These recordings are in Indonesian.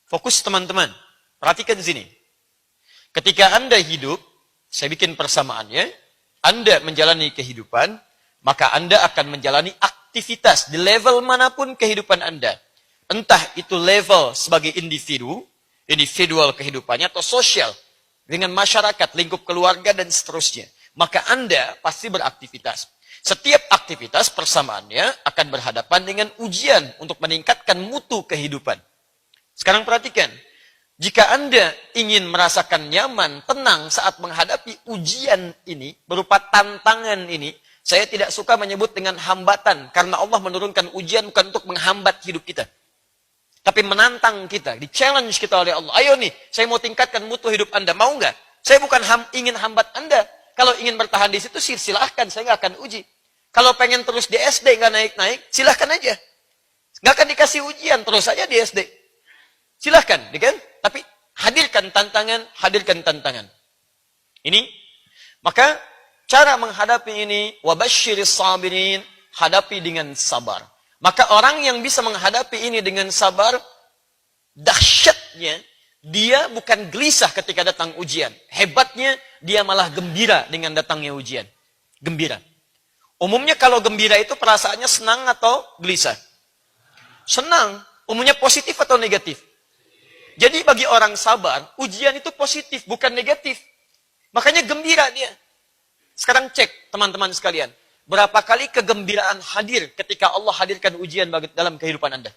Fokus teman-teman. Perhatikan di sini. Ketika Anda hidup, saya bikin persamaannya, Anda menjalani kehidupan, maka Anda akan menjalani aktivitas di level manapun kehidupan Anda. Entah itu level sebagai individual kehidupannya, atau sosial, dengan masyarakat, lingkup keluarga, dan seterusnya. Maka Anda pasti beraktivitas. Setiap aktivitas persamaannya akan berhadapan dengan ujian untuk meningkatkan mutu kehidupan. Sekarang perhatikan. Jika Anda ingin merasakan nyaman, tenang saat menghadapi ujian ini, berupa tantangan ini, saya tidak suka menyebut dengan hambatan, karena Allah menurunkan ujian bukan untuk menghambat hidup kita. Tapi menantang kita, di-challenge kita oleh Allah. Ayo nih, saya mau tingkatkan mutu hidup Anda, mau nggak? Saya bukan ingin hambat Anda. Kalau ingin bertahan di situ, silahkan, saya nggak akan uji. Kalau pengen terus di SD, nggak naik-naik, silahkan aja. Nggak akan dikasih ujian, terus aja di SD. Silahkan, kan? Tapi hadirkan tantangan. Ini, maka cara menghadapi ini, wabasyiris sabirin, hadapi dengan sabar. Maka orang yang bisa menghadapi ini dengan sabar, dahsyatnya, dia bukan gelisah ketika datang ujian. Hebatnya, dia malah gembira dengan datangnya ujian. Gembira. Umumnya kalau gembira itu perasaannya senang atau gelisah? Senang. Umumnya positif atau negatif? Jadi bagi orang sabar, ujian itu positif, bukan negatif. Makanya gembira dia. Sekarang cek teman-teman sekalian. Berapa kali kegembiraan hadir ketika Allah hadirkan ujian dalam kehidupan Anda?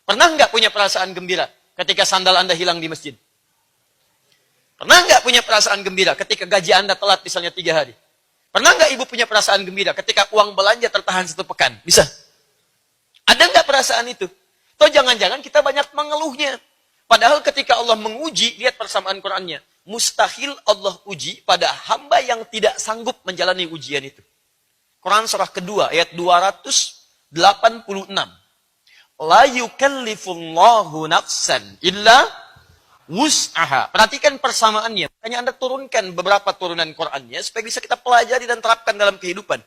Pernah nggak punya perasaan gembira ketika sandal Anda hilang di masjid? Pernah nggak punya perasaan gembira ketika gaji Anda telat misalnya 3 hari? Pernah nggak ibu punya perasaan gembira ketika uang belanja tertahan 1 pekan? Bisa? Ada nggak perasaan itu? Atau jangan-jangan kita banyak mengeluhnya. Padahal ketika Allah menguji, lihat persamaan Qur'annya. Mustahil Allah uji pada hamba yang tidak sanggup menjalani ujian itu. Quran surah kedua, ayat 286. La yukallifullahu nafsan illa wus'aha. Perhatikan persamaannya. Makanya Anda turunkan beberapa turunan Qur'annya, supaya bisa kita pelajari dan terapkan dalam kehidupan.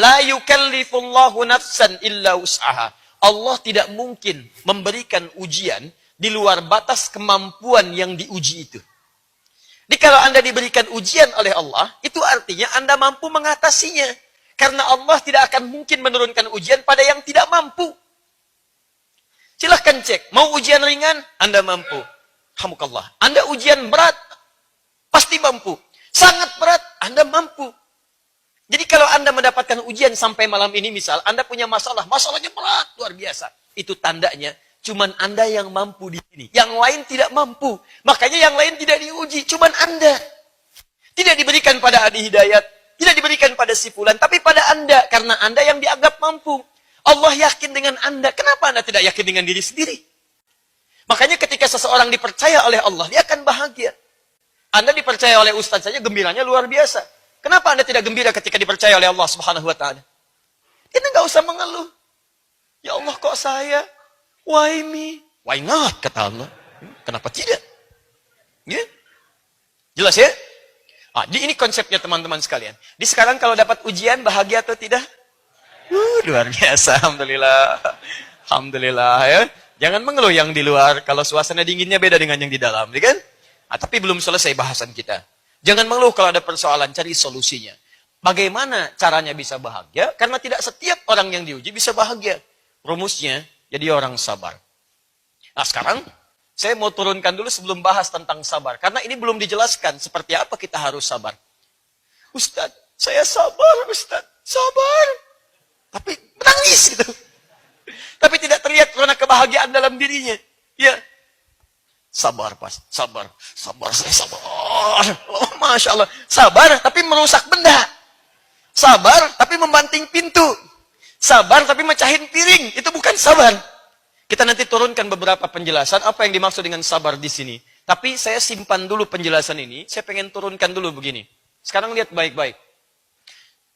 La yukallifullahu nafsan illa wus'aha. Allah tidak mungkin memberikan ujian di luar batas kemampuan yang diuji itu. Jadi kalau Anda diberikan ujian oleh Allah, itu artinya Anda mampu mengatasinya. Karena Allah tidak akan mungkin menurunkan ujian pada yang tidak mampu. Silahkan cek, mau ujian ringan, Anda mampu. Alhamdulillah. Anda ujian berat, pasti mampu. Sangat berat, Anda mampu. Jadi kalau Anda mendapatkan ujian sampai malam ini, misal, Anda punya masalahnya berat, luar biasa. Itu tandanya, cuman Anda yang mampu di sini. Yang lain tidak mampu. Makanya yang lain tidak diuji. Cuman Anda. Tidak diberikan pada Adi Hidayat. Tidak diberikan pada si fulan. Tapi pada Anda. Karena Anda yang dianggap mampu. Allah yakin dengan Anda. Kenapa Anda tidak yakin dengan diri sendiri? Makanya ketika seseorang dipercaya oleh Allah, dia akan bahagia. Anda dipercaya oleh ustaz saja, gembiranya luar biasa. Kenapa Anda tidak gembira ketika dipercaya oleh Allah Subhanahu wa Ta'ala? Kita nggak usah mengeluh. Ya Allah, kok saya? Why me? Why not? Kata Allah. Kenapa tidak? Ya? Jelas ya? Ini konsepnya teman-teman sekalian. Di sekarang kalau dapat ujian, bahagia atau tidak? Luar biasa. Alhamdulillah. Alhamdulillah ya. Jangan mengeluh yang di luar. Kalau suasana dinginnya beda dengan yang di dalam. Ya kan? Tapi belum selesai bahasan kita. Jangan mengeluh kalau ada persoalan. Cari solusinya. Bagaimana caranya bisa bahagia? Karena tidak setiap orang yang diuji bisa bahagia. Rumusnya, jadi orang sabar. Nah sekarang, saya mau turunkan dulu sebelum bahas tentang sabar. Karena ini belum dijelaskan seperti apa kita harus sabar. Ustaz, saya sabar Ustaz. Sabar. Tapi menangis gitu. Tapi tidak terlihat karena kebahagiaan dalam dirinya. Ya. Sabar pas, sabar. Sabar, saya sabar. Oh, Masya Allah. Sabar tapi merusak benda. Sabar tapi membanting pintu. Sabar tapi mecahin piring. Itu bukan sabar. Kita nanti turunkan beberapa penjelasan apa yang dimaksud dengan sabar di sini. Tapi saya simpan dulu penjelasan ini. Saya pengen turunkan dulu begini. Sekarang lihat baik-baik.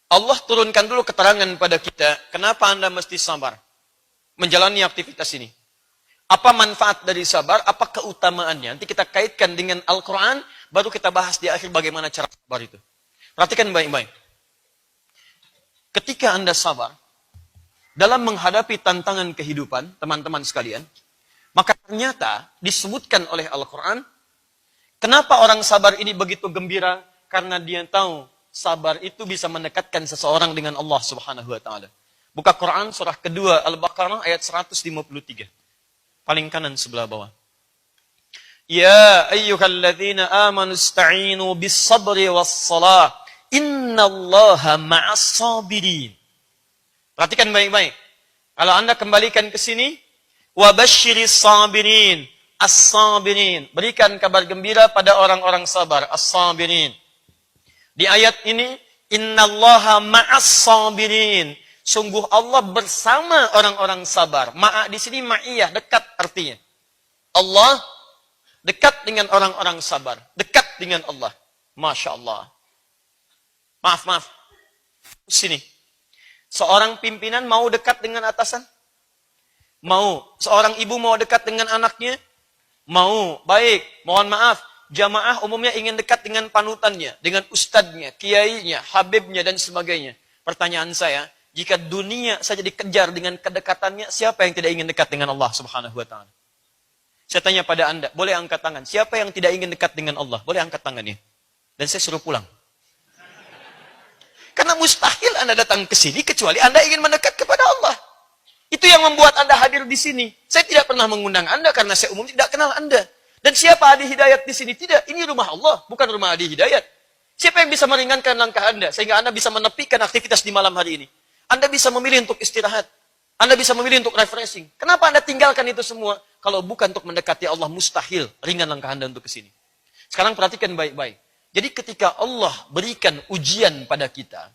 Allah turunkan dulu keterangan pada kita. Kenapa Anda mesti sabar? Menjalani aktivitas ini. Apa manfaat dari sabar? Apa keutamaannya? Nanti kita kaitkan dengan Al-Quran. Baru kita bahas di akhir bagaimana cara sabar itu. Perhatikan baik-baik. Ketika Anda sabar, dalam menghadapi tantangan kehidupan, teman-teman sekalian, Maka ternyata disebutkan oleh Al-Quran, kenapa orang sabar ini begitu gembira? Karena dia tahu sabar itu bisa mendekatkan seseorang dengan Allah Subhanahu wa taala. Buka Quran surah kedua Al-Baqarah ayat 153. Paling kanan sebelah bawah. Ya ayyuhalladzina amanu ista'inu bis-sabri was-shalah. Innallaha ma'as sabirin. Perhatikan baik-baik. Kalau Anda kembalikan ke sini, wabasyiris sabirin, as-sabirin. Berikan kabar gembira pada orang-orang sabar, as-sabirin. Di ayat ini, innallaha ma'as sabirin. Sungguh Allah bersama orang-orang sabar. Ma'a di sini ma'iyah, dekat artinya. Allah dekat dengan orang-orang sabar. Dekat dengan Allah. Masya Allah. Maaf. Sini. Seorang pimpinan mau dekat dengan atasan? Mau. Seorang ibu mau dekat dengan anaknya? Mau. Baik. Mohon maaf. Jamaah umumnya ingin dekat dengan panutannya, dengan ustadznya, kiainya, habibnya, dan sebagainya. Pertanyaan saya, jika dunia saja dikejar dengan kedekatannya, siapa yang tidak ingin dekat dengan Allah Subhanahu wa taala? Saya tanya pada Anda, boleh angkat tangan. Siapa yang tidak ingin dekat dengan Allah? Boleh angkat tangannya. Dan saya suruh pulang. Karena mustahil Anda datang ke sini kecuali Anda ingin mendekat kepada Allah. Itu yang membuat Anda hadir di sini. Saya tidak pernah mengundang Anda karena saya umum tidak kenal Anda. Dan siapa Adi Hidayat di sini? Tidak, ini rumah Allah, bukan rumah Adi Hidayat. Siapa yang bisa meringankan langkah Anda sehingga Anda bisa menepikan aktivitas di malam hari ini? Anda bisa memilih untuk istirahat. Anda bisa memilih untuk refreshing. Kenapa Anda tinggalkan itu semua? Kalau bukan untuk mendekati Allah, mustahil ringan langkah Anda untuk ke sini. Sekarang perhatikan baik-baik. Jadi ketika Allah berikan ujian pada kita,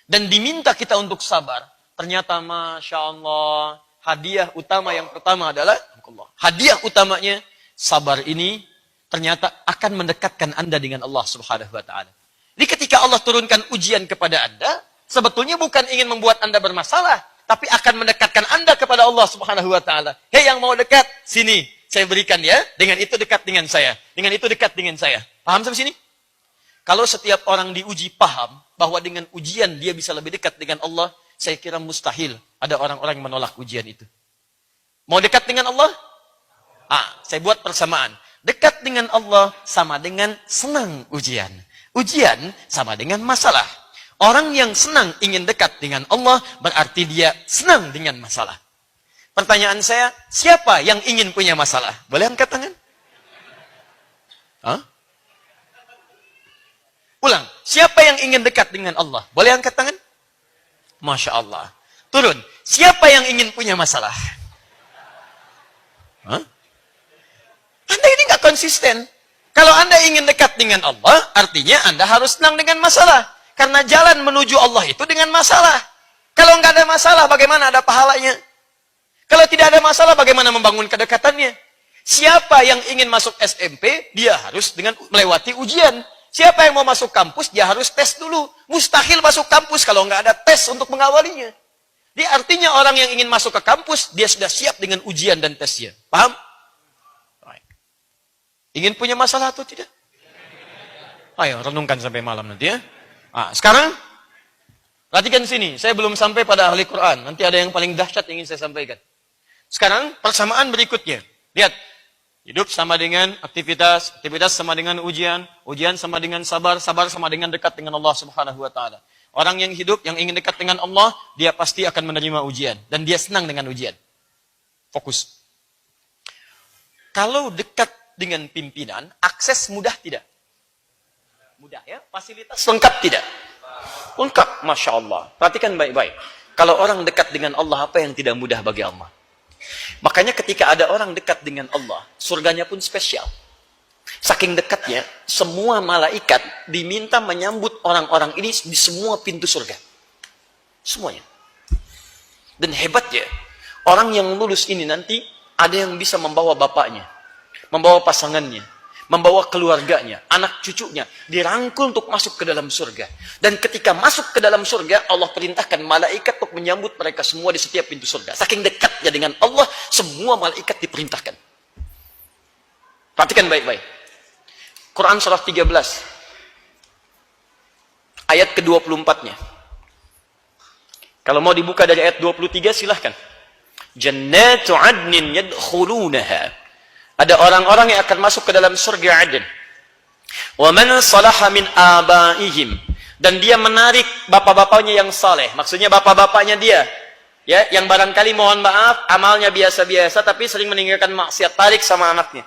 dan diminta kita untuk sabar, ternyata Masya Allah, hadiah utama yang pertama adalah, hadiah utamanya, sabar ini ternyata akan mendekatkan Anda dengan Allah Subhanahu wa taala. Jadi ketika Allah turunkan ujian kepada Anda, sebetulnya bukan ingin membuat Anda bermasalah, tapi akan mendekatkan Anda kepada Allah Subhanahu wa taala. Hei yang mau dekat, sini, saya berikan ya. Dengan itu dekat dengan saya. Dengan itu dekat dengan saya. Paham sampai sini? Kalau setiap orang diuji paham bahwa dengan ujian dia bisa lebih dekat dengan Allah, saya kira mustahil ada orang-orang yang menolak ujian itu. Mau dekat dengan Allah? Saya buat persamaan. Dekat dengan Allah sama dengan senang ujian. Ujian sama dengan masalah. Orang yang senang ingin dekat dengan Allah berarti dia senang dengan masalah. Pertanyaan saya, siapa yang ingin punya masalah? Boleh angkat tangan? Ulang, siapa yang ingin dekat dengan Allah? Boleh angkat tangan? Masya Allah. Turun, siapa yang ingin punya masalah? Anda ini nggak konsisten. Kalau Anda ingin dekat dengan Allah, artinya Anda harus senang dengan masalah. Karena jalan menuju Allah itu dengan masalah. Kalau nggak ada masalah, bagaimana ada pahalanya? Kalau tidak ada masalah, bagaimana membangun kedekatannya? Siapa yang ingin masuk SMP, dia harus dengan melewati ujian. Siapa yang mau masuk kampus, dia harus tes dulu. Mustahil masuk kampus kalau nggak ada tes untuk mengawalinya. Jadi artinya orang yang ingin masuk ke kampus, dia sudah siap dengan ujian dan tesnya. Paham? Ingin punya masalah atau tidak? Ayo, renungkan sampai malam nanti ya. Sekarang, perhatikan sini. Saya belum sampai pada ahli Quran. Nanti ada yang paling dahsyat yang ingin saya sampaikan. Sekarang, persamaan berikutnya. Lihat. Hidup sama dengan aktivitas, aktivitas sama dengan ujian, ujian sama dengan sabar, sabar sama dengan dekat dengan Allah Subhanahu wa taala. Orang yang hidup, yang ingin dekat dengan Allah, dia pasti akan menerima ujian. Dan dia senang dengan ujian. Fokus. Kalau dekat dengan pimpinan, akses mudah tidak? Mudah ya? Fasilitas lengkap tidak? Lengkap, Masya Allah. Perhatikan baik-baik. Kalau orang dekat dengan Allah, apa yang tidak mudah bagi Allah? Makanya ketika ada orang dekat dengan Allah, surganya pun spesial. Saking dekatnya, semua malaikat diminta menyambut orang-orang ini di semua pintu surga. Semuanya. Dan hebatnya, orang yang lulus ini nanti ada yang bisa membawa bapaknya, membawa pasangannya, membawa keluarganya, anak cucunya, dirangkul untuk masuk ke dalam surga. Dan ketika masuk ke dalam surga, Allah perintahkan malaikat untuk menyambut mereka semua di setiap pintu surga. Saking dekatnya dengan Allah, semua malaikat diperintahkan. Perhatikan baik-baik. Quran surah 13. Ayat ke-24-nya. Kalau mau dibuka dari ayat 23, silahkan. Jannatu 'adnin yadkhulunaha. Ada orang-orang yang akan masuk ke dalam surga Aden. Wa man salaha min abaihim, dan dia menarik bapak-bapaknya yang saleh. Maksudnya bapak-bapaknya dia, ya, yang barangkali mohon maaf amalnya biasa-biasa tapi sering meninggalkan maksiat, tarik sama anaknya.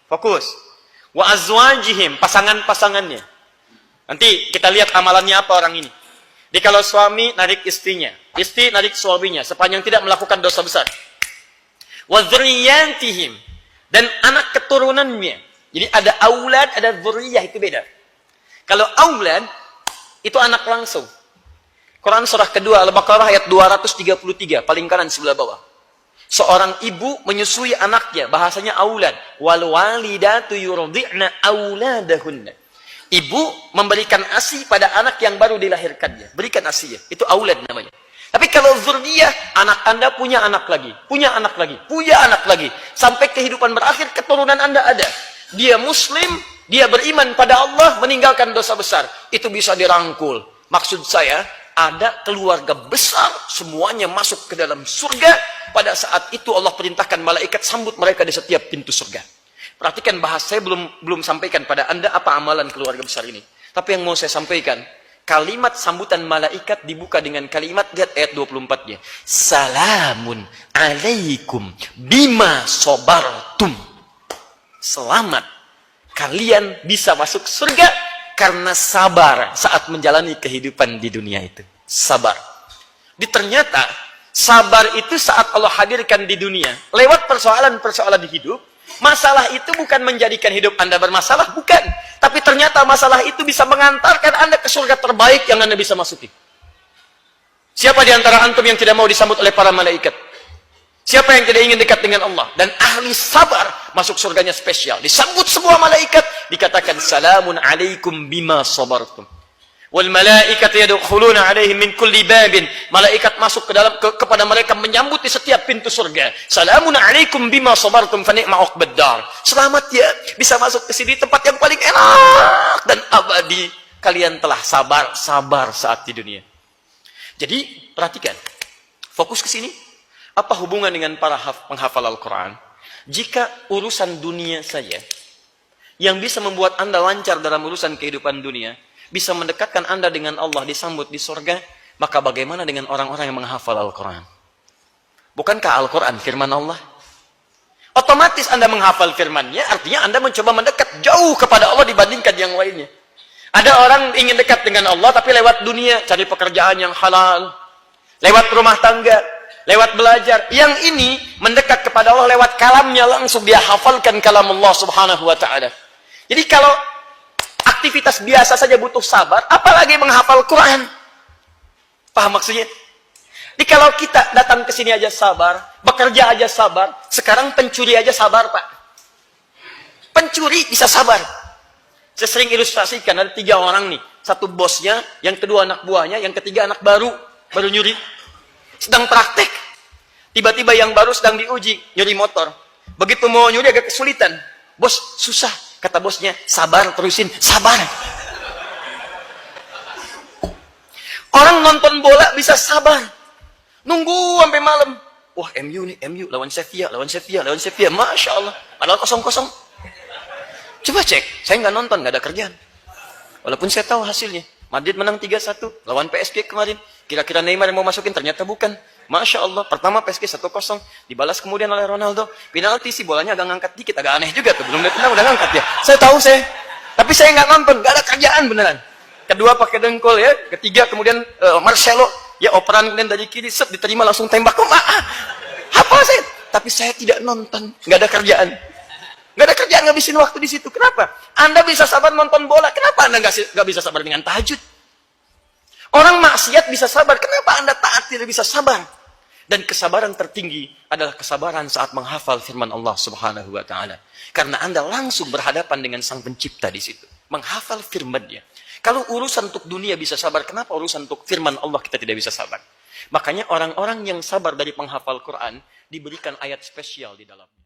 Fokus. Wa azwajihim, pasangan-pasangannya. Nanti kita lihat amalannya apa orang ini. Jadi kalau suami narik istrinya, istri narik suaminya sepanjang tidak melakukan dosa besar. Wa dzurriyyatihim, dan anak keturunannya. Jadi ada aulad, ada dzurriyyah, itu beda. Kalau aulad itu anak langsung. Quran surah kedua Al-Baqarah ayat 233, paling kanan sebelah bawah. Seorang ibu menyusui anaknya, bahasanya aulad. Wal walidatu yurdi'na auladahunna. Ibu memberikan ASI pada anak yang baru dilahirkannya. Berikan ASI-nya. Itu aulad namanya. Tapi kalau dzurriyyah, anak Anda punya anak lagi, punya anak lagi, punya anak lagi. Sampai kehidupan berakhir, keturunan Anda ada. Dia muslim, dia beriman pada Allah, meninggalkan dosa besar. Itu bisa dirangkul. Maksud saya, ada keluarga besar, semuanya masuk ke dalam surga. Pada saat itu Allah perintahkan malaikat sambut mereka di setiap pintu surga. Perhatikan bahasa saya belum sampaikan pada Anda apa amalan keluarga besar ini. Tapi yang mau saya sampaikan, kalimat sambutan malaikat dibuka dengan kalimat, lihat ayat 24-nya. Salamun alaikum bima sobartum. Selamat, kalian bisa masuk surga karena sabar saat menjalani kehidupan di dunia itu. Sabar. Ternyata sabar itu saat Allah hadirkan di dunia lewat persoalan-persoalan hidup. Masalah itu bukan menjadikan hidup Anda bermasalah, bukan. Tapi ternyata masalah itu bisa mengantarkan Anda ke surga terbaik yang Anda bisa masuki. Siapa di antara antum yang tidak mau disambut oleh para malaikat? Siapa yang tidak ingin dekat dengan Allah? Dan ahli sabar masuk surganya spesial. Disambut semua malaikat, dikatakan salamun alaikum bima sabartum. Wal malaikatu yadkhuluna alaihim min kulli babin. Malaikat masuk kepada mereka, menyambut di setiap pintu surga. Salamun alaikum bima sabartum fa ni'ma uqbad dar. Selamat ya, bisa masuk ke sini, tempat yang paling enak dan abadi. Kalian telah sabar saat di dunia. Jadi perhatikan, fokus ke sini. Apa hubungan dengan para penghafal Al-Quran? Jika urusan dunia saja yang bisa membuat Anda lancar dalam urusan kehidupan dunia, bisa mendekatkan Anda dengan Allah, disambut di surga, maka bagaimana dengan orang-orang yang menghafal Al-Quran? Bukankah Al-Quran firman Allah? Otomatis Anda menghafal firman-Nya, artinya Anda mencoba mendekat jauh kepada Allah dibandingkan yang lainnya. Ada orang ingin dekat dengan Allah, tapi lewat dunia, cari pekerjaan yang halal, lewat rumah tangga, lewat belajar. Yang ini mendekat kepada Allah lewat kalamnya langsung, dia hafalkan kalam Allah subhanahu wa ta'ala. Jadi kalau aktivitas biasa saja butuh sabar, apalagi menghafal Quran. Paham maksudnya? Jadi kalau kita datang ke sini aja sabar, bekerja aja sabar, sekarang pencuri aja sabar, Pak. Pencuri bisa sabar. Saya sering ilustrasikan, ada 3 orang nih. Satu bosnya, yang kedua anak buahnya, yang ketiga anak baru nyuri. Sedang praktek. Tiba-tiba yang baru sedang diuji, nyuri motor. Begitu mau nyuri agak kesulitan. Bos, susah. Kata bosnya, sabar, terusin. Sabar. Orang nonton bola bisa sabar. Nunggu sampai malam. Wah, MU nih, MU. Lawan Sevilla. Masya Allah. Padahal 0-0. Coba cek. Saya nggak nonton, nggak ada kerjaan. Walaupun saya tahu hasilnya. Madrid menang 3-1. Lawan PSG kemarin. Kira-kira Neymar yang mau masukin, ternyata bukan. Masya Allah, pertama PSG 1-0, dibalas kemudian oleh Ronaldo. Penalti sih, bolanya agak ngangkat dikit, agak aneh juga tuh. Belum lihat tenang, udah ngangkat ya. Saya tahu tapi saya nggak nonton, nggak ada kerjaan beneran. Kedua pakai dengkul ya, ketiga kemudian Marcelo, ya operan kemudian dari kiri, diterima langsung tembak. Apa saya? Tapi saya tidak nonton, nggak ada kerjaan. Nggak ada kerjaan, ngabisin waktu di situ. Kenapa? Anda bisa sabar nonton bola, kenapa Anda nggak bisa sabar dengan tahajud? Orang maksiat bisa sabar, kenapa Anda taat tidak bisa sabar? Dan kesabaran tertinggi adalah kesabaran saat menghafal firman Allah Subhanahu wa ta'ala. Karena Anda langsung berhadapan dengan Sang Pencipta di situ. Menghafal firman-Nya. Kalau urusan untuk dunia bisa sabar, kenapa urusan untuk firman Allah kita tidak bisa sabar? Makanya orang-orang yang sabar dari penghafal Quran diberikan ayat spesial di dalamnya.